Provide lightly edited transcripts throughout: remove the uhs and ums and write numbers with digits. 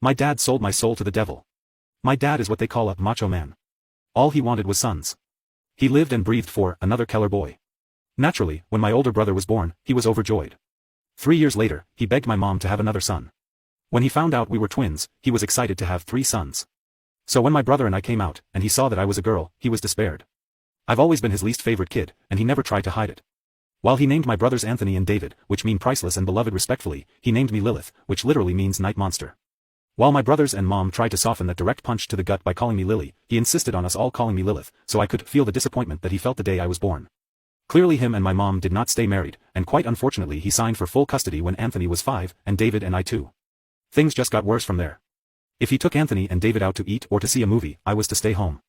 My dad sold my soul to the devil. My dad is what they call a macho man. All he wanted was sons. He lived and breathed for another Keller boy. Naturally, when my older brother was born, he was overjoyed. 3 years later, he begged my mom to have another son. When he found out we were twins, he was excited to have 3 sons. So when my brother and I came out, and he saw that I was a girl, he was despaired. I've always been his least favorite kid, and he never tried to hide it. While he named my brothers Anthony and David, which mean priceless and beloved respectfully, he named me Lilith, which literally means night monster. While my brothers and mom tried to soften that direct punch to the gut by calling me Lily, he insisted on us all calling me Lilith, so I could feel the disappointment that he felt the day I was born. Clearly him and my mom did not stay married, and quite unfortunately he signed for full custody when Anthony was 5, and David and I too. Things just got worse from there. If he took Anthony and David out to eat or to see a movie, I was to stay home.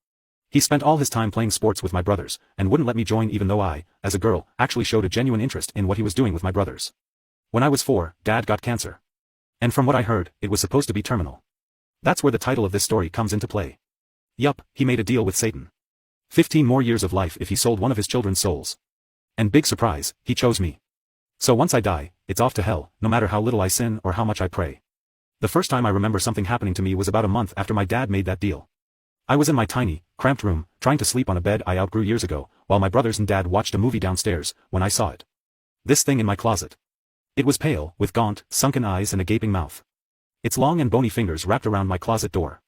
He spent all his time playing sports with my brothers, and wouldn't let me join even though I, as a girl, actually showed a genuine interest in what he was doing with my brothers. When I was 4, Dad got cancer. And from what I heard, it was supposed to be terminal. That's where the title of this story comes into play. Yup, he made a deal with Satan. 15 more years of life if he sold one of his children's souls. And big surprise, he chose me. So once I die, it's off to hell, no matter how little I sin or how much I pray. The first time I remember something happening to me was about a month after my dad made that deal. I was in my tiny, cramped room, trying to sleep on a bed I outgrew years ago, while my brothers and dad watched a movie downstairs, when I saw it. This thing in my closet. It was pale, with gaunt, sunken eyes and a gaping mouth. Its long and bony fingers wrapped around my closet door.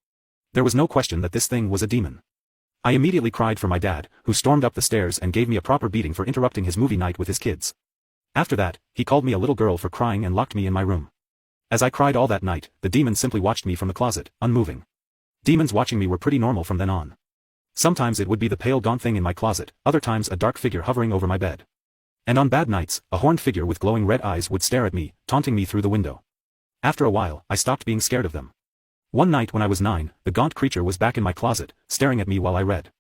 There was no question that this thing was a demon. I immediately cried for my dad, who stormed up the stairs and gave me a proper beating for interrupting his movie night with his kids. After that, he called me a little girl for crying and locked me in my room. As I cried all that night, the demon simply watched me from the closet, unmoving. Demons watching me were pretty normal from then on. Sometimes it would be the pale gaunt thing in my closet, other times a dark figure hovering over my bed. And on bad nights, a horned figure with glowing red eyes would stare at me, taunting me through the window. After a while, I stopped being scared of them. One night when I was 9, the gaunt creature was back in my closet, staring at me while I read.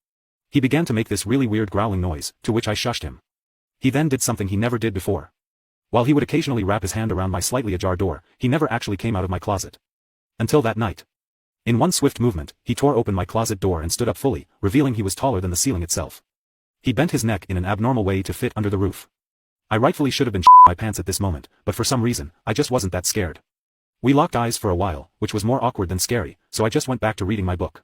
He began to make this really weird growling noise, to which I shushed him. He then did something he never did before. While he would occasionally wrap his hand around my slightly ajar door, he never actually came out of my closet. Until that night. In one swift movement, he tore open my closet door and stood up fully, revealing he was taller than the ceiling itself. He bent his neck in an abnormal way to fit under the roof. I rightfully should have been my pants at this moment, but for some reason, I just wasn't that scared. We locked eyes for a while, which was more awkward than scary, so I just went back to reading my book.